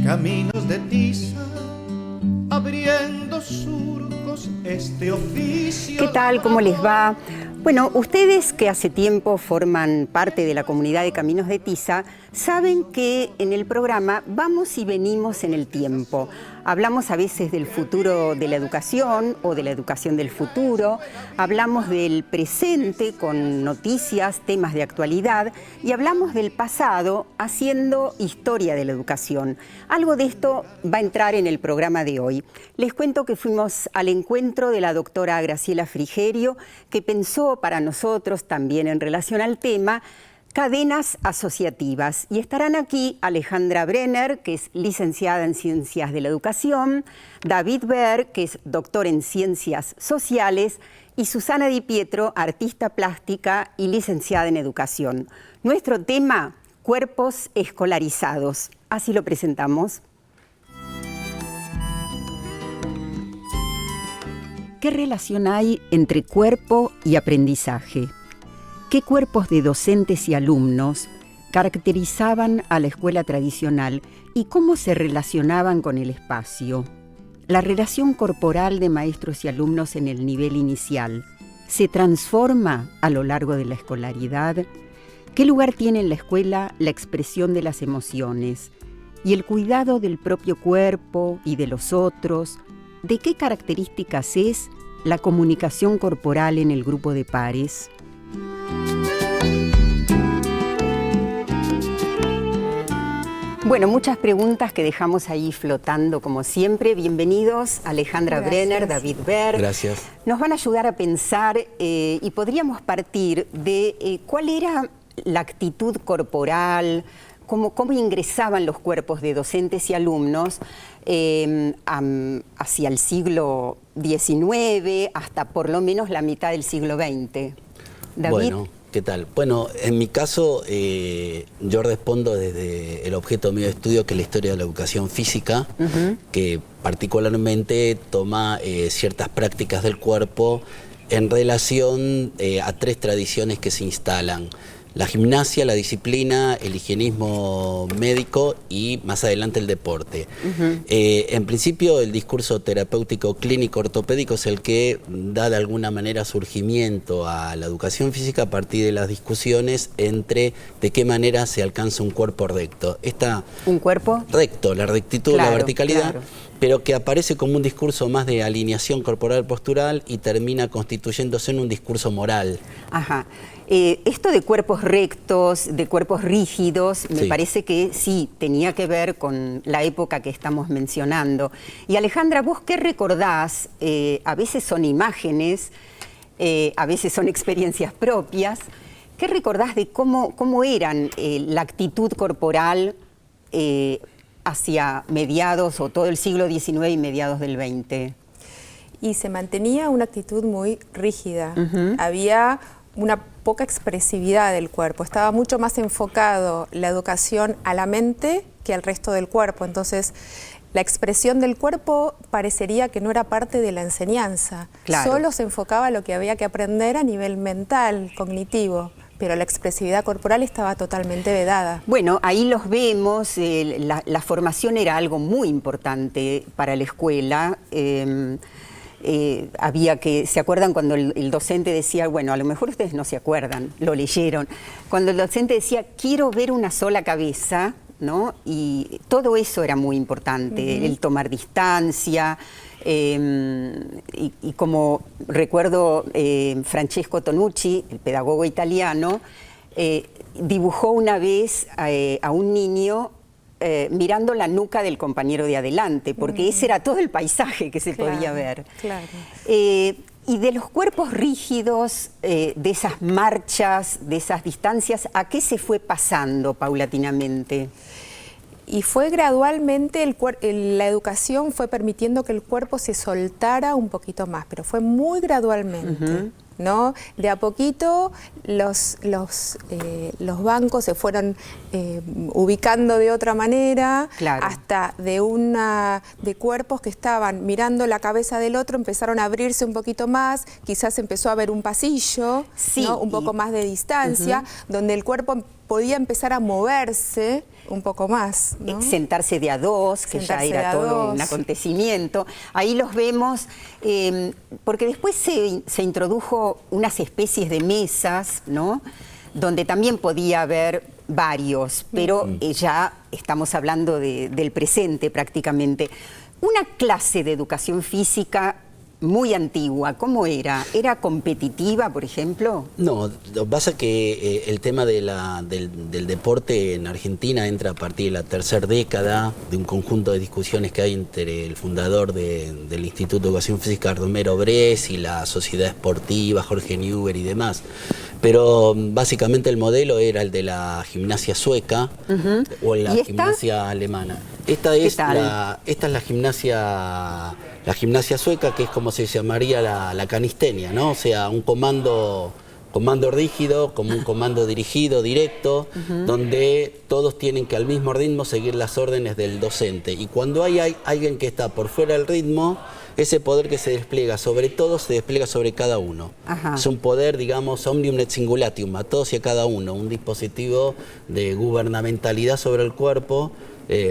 Caminos de tiza, abriendo surcos este oficio. ¿Qué tal? ¿Cómo les va? Bueno, ustedes que hace tiempo forman parte de la comunidad de Caminos de Tiza, saben que en el programa vamos y venimos en el tiempo. Hablamos a veces del futuro de la educación o de la educación del futuro, hablamos del presente con noticias, temas de actualidad y hablamos del pasado haciendo historia de la educación. Algo de esto va a entrar en el programa de hoy. Les cuento que fuimos al encuentro de la doctora Graciela Frigerio, que pensó para nosotros también en relación al tema cadenas asociativas. Y estarán aquí Alejandra Brenner, que es licenciada en Ciencias de la Educación, David Ver, que es doctor en Ciencias Sociales, y Susana Di Pietro, artista plástica y licenciada en Educación. Nuestro tema, cuerpos escolarizados. Así lo presentamos. ¿Qué relación hay entre cuerpo y aprendizaje? ¿Qué cuerpos de docentes y alumnos caracterizaban a la escuela tradicional y cómo se relacionaban con el espacio? La relación corporal de maestros y alumnos en el nivel inicial se transforma a lo largo de la escolaridad. ¿Qué lugar tiene en la escuela la expresión de las emociones y el cuidado del propio cuerpo y de los otros? ¿De qué características es la comunicación corporal en el grupo de pares? Bueno, muchas preguntas que dejamos ahí flotando como siempre. Bienvenidos, Alejandra Brenner, David Ver. Gracias. Nos van a ayudar a pensar y podríamos partir de cuál era la actitud corporal, cómo ingresaban los cuerpos de docentes y alumnos hacia el siglo XIX hasta por lo menos la mitad del siglo XX. David. Bueno, ¿qué tal? Bueno, en mi caso yo respondo desde el objeto mío de estudio, que es la historia de la educación física, que particularmente toma ciertas prácticas del cuerpo en relación a tres tradiciones que se instalan: la gimnasia, la disciplina, el higienismo médico y más adelante el deporte. En principio el discurso terapéutico clínico ortopédico es el que da de alguna manera surgimiento a la educación física a partir de las discusiones entre de qué manera se alcanza un cuerpo recto. ¿Un cuerpo? Recto, la rectitud, claro, la verticalidad. Claro. Pero que aparece como un discurso más de alineación corporal postural y termina constituyéndose en un discurso moral. Ajá. Esto de cuerpos rectos, de cuerpos rígidos, me parece que sí, tenía que ver con la época que estamos mencionando. Y Alejandra, ¿vos qué recordás? A veces son imágenes, a veces son experiencias propias. ¿Qué recordás de cómo eran la actitud corporal hacia mediados o todo el siglo XIX y mediados del XX? Y se mantenía una actitud muy rígida. Había una poca expresividad del cuerpo. Estaba mucho más enfocado la educación a la mente que al resto del cuerpo. Entonces, la expresión del cuerpo parecería que no era parte de la enseñanza. Claro. Solo se enfocaba a lo que había que aprender a nivel mental, cognitivo. Pero la expresividad corporal estaba totalmente vedada. Bueno, ahí los vemos, la formación era algo muy importante para la escuela. Había que, ¿se acuerdan cuando el docente decía, bueno, a lo mejor ustedes no se acuerdan, lo leyeron, cuando el docente decía, quiero ver una sola cabeza, ¿no? Y todo eso era muy importante, el tomar distancia. Y como recuerdo, Francesco Tonucci, el pedagogo italiano, dibujó una vez a un niño mirando la nuca del compañero de adelante, porque ese era todo el paisaje que se podía ver. Claro. Y de los cuerpos rígidos, de esas marchas, de esas distancias, ¿a qué se fue pasando paulatinamente? Y fue gradualmente, la educación fue permitiendo que el cuerpo se soltara un poquito más, pero fue muy gradualmente. ¿No? De a poquito los bancos se fueron ubicando de otra manera, claro, hasta de cuerpos que estaban mirando la cabeza del otro, empezaron a abrirse un poquito más, quizás empezó a haber un pasillo, sí, ¿no? Un poco más de distancia, donde el cuerpo podía empezar a moverse un poco más, ¿no? Sentarse de a dos, que ya era todo un acontecimiento. Ahí los vemos, porque después se introdujo unas especies de mesas, ¿no? Donde también podía haber varios, pero ya estamos hablando del presente prácticamente. Una clase de educación física muy antigua, ¿cómo era? ¿Era competitiva, por ejemplo? No, lo que pasa es que el tema del deporte en Argentina entra a partir de la tercera década, de un conjunto de discusiones que hay entre el fundador del Instituto de Educación Física, Romero Bres, y la Sociedad Esportiva, Jorge Newbery y demás. Pero básicamente el modelo era el de la gimnasia sueca o la gimnasia alemana. Esta es la gimnasia sueca, que es como se llamaría la calistenia, ¿no? O sea, un comando rígido, como un comando dirigido, directo, donde todos tienen que al mismo ritmo seguir las órdenes del docente. Y cuando hay alguien que está por fuera del ritmo, ese poder que se despliega sobre todos se despliega sobre cada uno. Es un poder, digamos, omnium et singulatium, a todos y a cada uno, un dispositivo de gubernamentalidad sobre el cuerpo,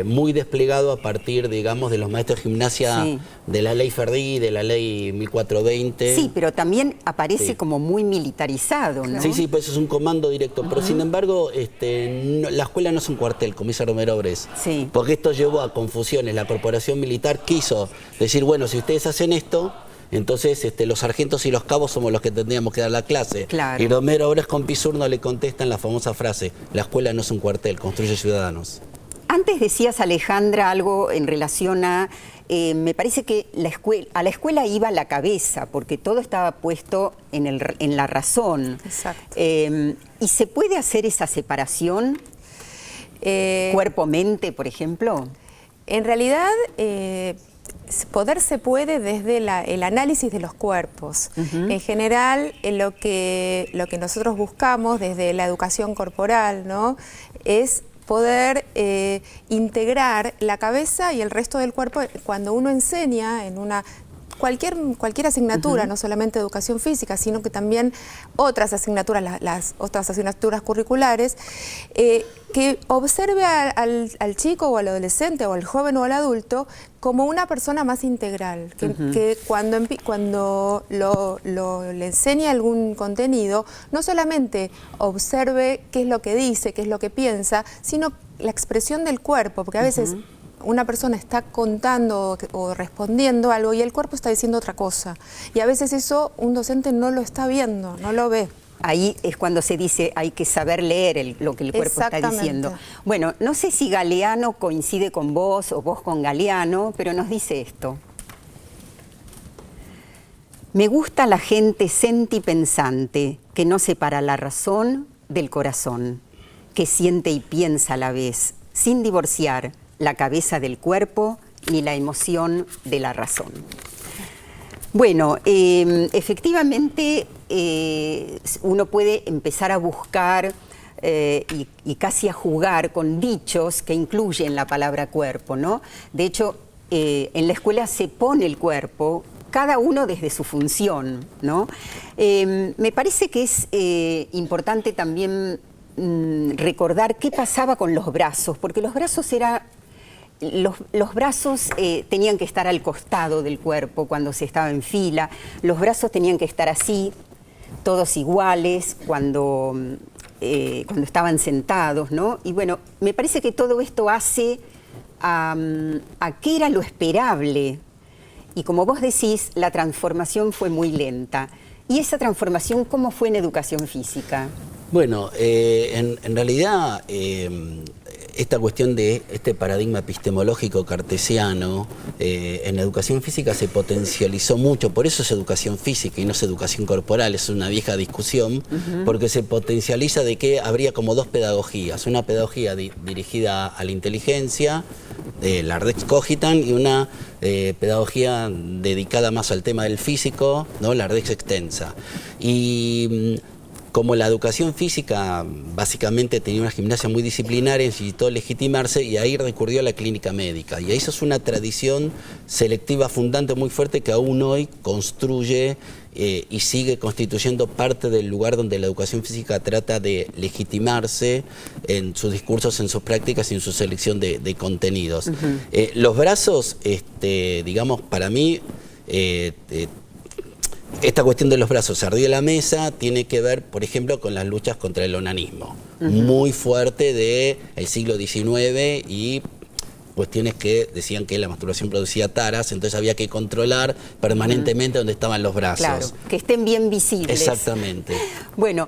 muy desplegado a partir, digamos, de los maestros de gimnasia, de la ley Ferdi, de la ley 1420. Sí, pero también aparece como muy militarizado, ¿no? Sí, pues es un comando directo, pero sin embargo la escuela no es un cuartel, como dice Romero Bres, porque esto llevó a confusiones. La corporación militar quiso decir, bueno, si ustedes hacen esto, entonces los sargentos y los cabos somos los que tendríamos que dar la clase. Claro. Y Romero Bres con Pisurno le contestan la famosa frase, la escuela no es un cuartel, construye ciudadanos. Antes decías, Alejandra, algo en relación a, me parece que a la escuela iba la cabeza, porque todo estaba puesto en la razón. Exacto. ¿Y se puede hacer esa separación? ¿Cuerpo-mente, por ejemplo? En realidad, poder se puede desde el análisis de los cuerpos. En general, lo que nosotros buscamos desde la educación corporal, ¿no?, es poder integrar la cabeza y el resto del cuerpo cuando uno enseña en cualquier asignatura, no solamente educación física, sino que también otras asignaturas, las otras asignaturas curriculares, que observe al chico o al adolescente o al joven o al adulto como una persona más integral, que cuando le enseña algún contenido, no solamente observe qué es lo que dice, qué es lo que piensa, sino la expresión del cuerpo, porque a veces una persona está contando o respondiendo algo y el cuerpo está diciendo otra cosa. Y a veces eso un docente no lo está viendo, no lo ve. Ahí es cuando se dice hay que saber leer lo que el cuerpo está diciendo. Bueno, no sé si Galeano coincide con vos o vos con Galeano, pero nos dice esto. Me gusta la gente sentipensante, que no separa la razón del corazón, que siente y piensa a la vez, sin divorciar la cabeza del cuerpo ni la emoción de la razón. Bueno, efectivamente uno puede empezar a buscar y casi a jugar con dichos que incluyen la palabra cuerpo, ¿no? De hecho, en la escuela se pone el cuerpo, cada uno desde su función, ¿no? Me parece que es importante también recordar qué pasaba con los brazos, porque los brazos los brazos tenían que estar al costado del cuerpo cuando se estaba en fila, los brazos tenían que estar así, todos iguales cuando estaban sentados, ¿no? Y bueno, me parece que todo esto hace a qué era lo esperable. Y como vos decís, la transformación fue muy lenta. ¿Y esa transformación cómo fue en educación física? Bueno, en realidad esta cuestión de este paradigma epistemológico cartesiano en educación física se potencializó mucho, por eso es educación física y no es educación corporal, es una vieja discusión, porque se potencializa de que habría como dos pedagogías, una pedagogía dirigida a la inteligencia, la Rex Cogitan, y una pedagogía dedicada más al tema del físico, ¿no?, la Rex Extensa. Y como la educación física básicamente tenía una gimnasia muy disciplinaria, necesitó legitimarse y ahí recurrió a la clínica médica. Y eso es una tradición selectiva fundante muy fuerte que aún hoy construye y sigue constituyendo parte del lugar donde la educación física trata de legitimarse en sus discursos, en sus prácticas y en su selección de contenidos. Los brazos, digamos, para mí, esta cuestión de los brazos arriba de la mesa tiene que ver, por ejemplo, con las luchas contra el onanismo, muy fuerte del siglo XIX y cuestiones que decían que la masturbación producía taras, entonces había que controlar permanentemente dónde estaban los brazos. Claro, que estén bien visibles. Exactamente. Bueno,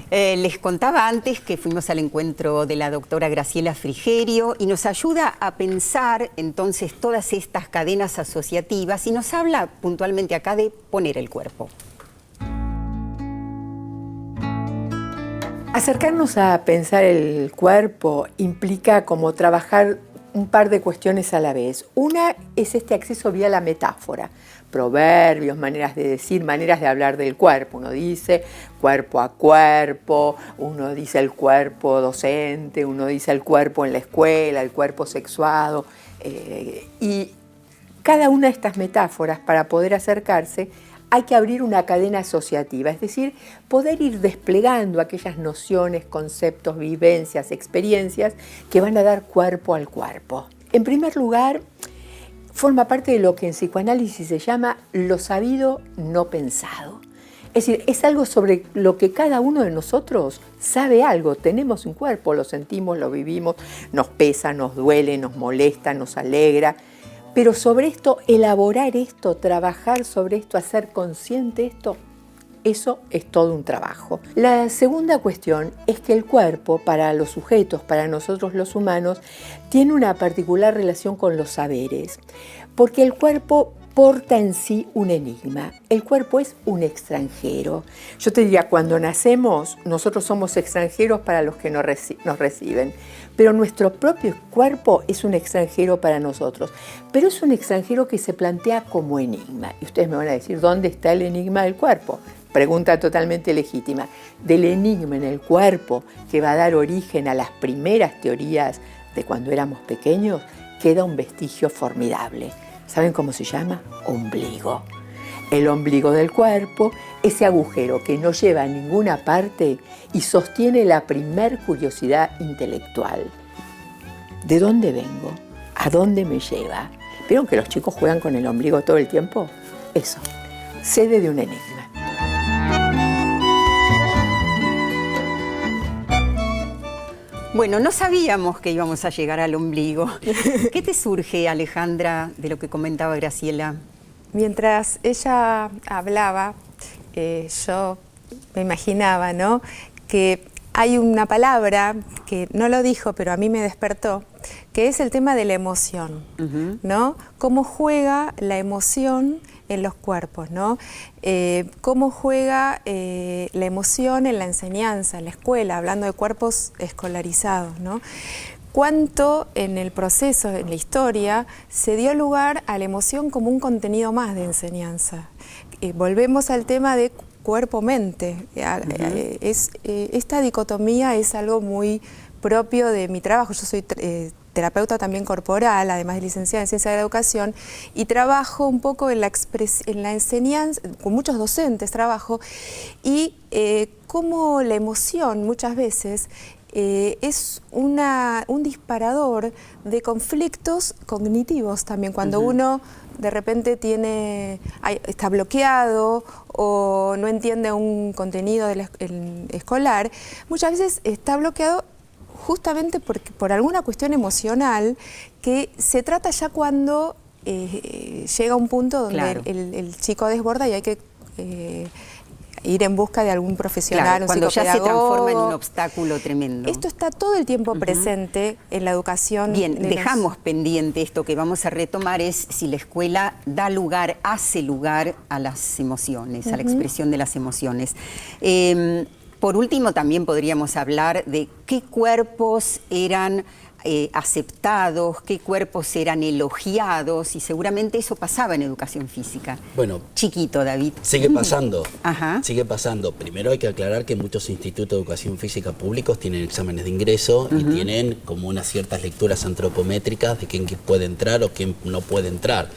les contaba antes que fuimos al encuentro de la doctora Graciela Frigerio y nos ayuda a pensar entonces todas estas cadenas asociativas y nos habla puntualmente acá de poner el cuerpo. Acercarnos a pensar el cuerpo implica como trabajar un par de cuestiones a la vez. Una es este acceso vía la metáfora, proverbios, maneras de decir, maneras de hablar del cuerpo. Uno dice cuerpo a cuerpo, uno dice el cuerpo docente, uno dice el cuerpo en la escuela, el cuerpo sexuado. Y cada una de estas metáforas, para poder acercarse, hay que abrir una cadena asociativa, es decir, poder ir desplegando aquellas nociones, conceptos, vivencias, experiencias que van a dar cuerpo al cuerpo. En primer lugar, forma parte de lo que en psicoanálisis se llama lo sabido no pensado. Es decir, es algo sobre lo que cada uno de nosotros sabe algo. Tenemos un cuerpo, lo sentimos, lo vivimos, nos pesa, nos duele, nos molesta, nos alegra. Pero sobre esto, elaborar esto, trabajar sobre esto, hacer consciente esto, eso es todo un trabajo. La segunda cuestión es que el cuerpo, para los sujetos, para nosotros los humanos, tiene una particular relación con los saberes, porque el cuerpo porta en sí un enigma. El cuerpo es un extranjero. Yo te diría, cuando nacemos, nosotros somos extranjeros para los que nos reciben, pero nuestro propio cuerpo es un extranjero para nosotros. Pero es un extranjero que se plantea como enigma. Y ustedes me van a decir, ¿dónde está el enigma del cuerpo? Pregunta totalmente legítima. Del enigma en el cuerpo que va a dar origen a las primeras teorías de cuando éramos pequeños, queda un vestigio formidable. ¿Saben cómo se llama? Ombligo. El ombligo del cuerpo, ese agujero que no lleva a ninguna parte y sostiene la primer curiosidad intelectual. ¿De dónde vengo? ¿A dónde me lleva? ¿Vieron que los chicos juegan con el ombligo todo el tiempo? Eso, sede de un enigma. Bueno, no sabíamos que íbamos a llegar al ombligo. ¿Qué te surge, Alejandra, de lo que comentaba Graciela? Mientras ella hablaba, yo me imaginaba, ¿no?, que hay una palabra que no lo dijo, pero a mí me despertó, que es el tema de la emoción, ¿no? Cómo juega la emoción en los cuerpos, ¿no? Cómo juega la emoción en la enseñanza, en la escuela, hablando de cuerpos escolarizados, ¿no? Cuánto en el proceso, en la historia, se dio lugar a la emoción como un contenido más de enseñanza. Volvemos al tema de cuerpo-mente. Esta dicotomía es algo muy propio de mi trabajo. Yo soy terapeuta también corporal, además de licenciada en Ciencia de la Educación, y trabajo un poco en la enseñanza, con muchos docentes trabajo, y cómo la emoción muchas veces es un disparador de conflictos cognitivos también. Cuando uno de repente está bloqueado o no entiende un contenido escolar, muchas veces está bloqueado justamente por alguna cuestión emocional que se trata ya cuando llega un punto donde claro, el chico desborda y hay que ir en busca de algún profesional, claro, un cuando ya se psicopedagogo. transforma en un obstáculo tremendo. Esto está todo el tiempo presente en la educación. Bien, dejamos pendiente esto que vamos a retomar, es si la escuela da lugar, hace lugar a las emociones, a la expresión de las emociones. Por último, también podríamos hablar de qué cuerpos eran aceptados, qué cuerpos eran elogiados, y seguramente eso pasaba en educación física. Bueno, chiquito, David. Sigue pasando. Ajá. Sigue pasando. Primero hay que aclarar que muchos institutos de educación física públicos tienen exámenes de ingreso y tienen como unas ciertas lecturas antropométricas de quién puede entrar o quién no puede entrar.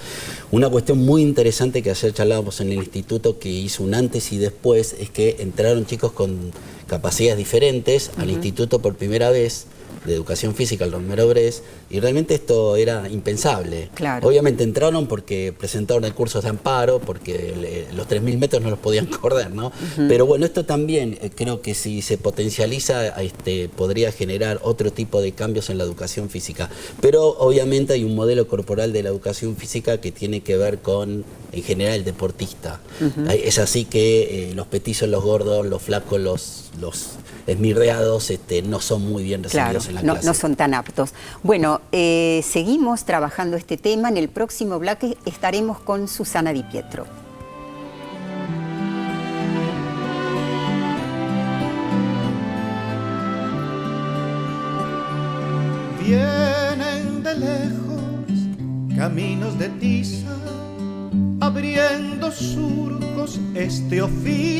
Una cuestión muy interesante que ayer charlábamos en el instituto, que hizo un antes y después, es que entraron chicos con capacidades diferentes al instituto por primera vez de educación física, el Romero Bres, y realmente esto era impensable. Claro. Obviamente entraron porque presentaron recursos de amparo, porque los 3.000 metros no los podían correr, ¿no? Pero bueno, esto también creo que si se potencializa podría generar otro tipo de cambios en la educación física. Pero obviamente hay un modelo corporal de la educación física que tiene que ver con, en general, el deportista. Es así que los petizos, los gordos, los flacos, los esmirreados no son muy bien recibidos en la clase. No son tan aptos. Bueno, seguimos trabajando este tema. En el próximo bloque estaremos con Susana Di Pietro. Vienen de lejos caminos de tiza, abriendo surcos este oficio.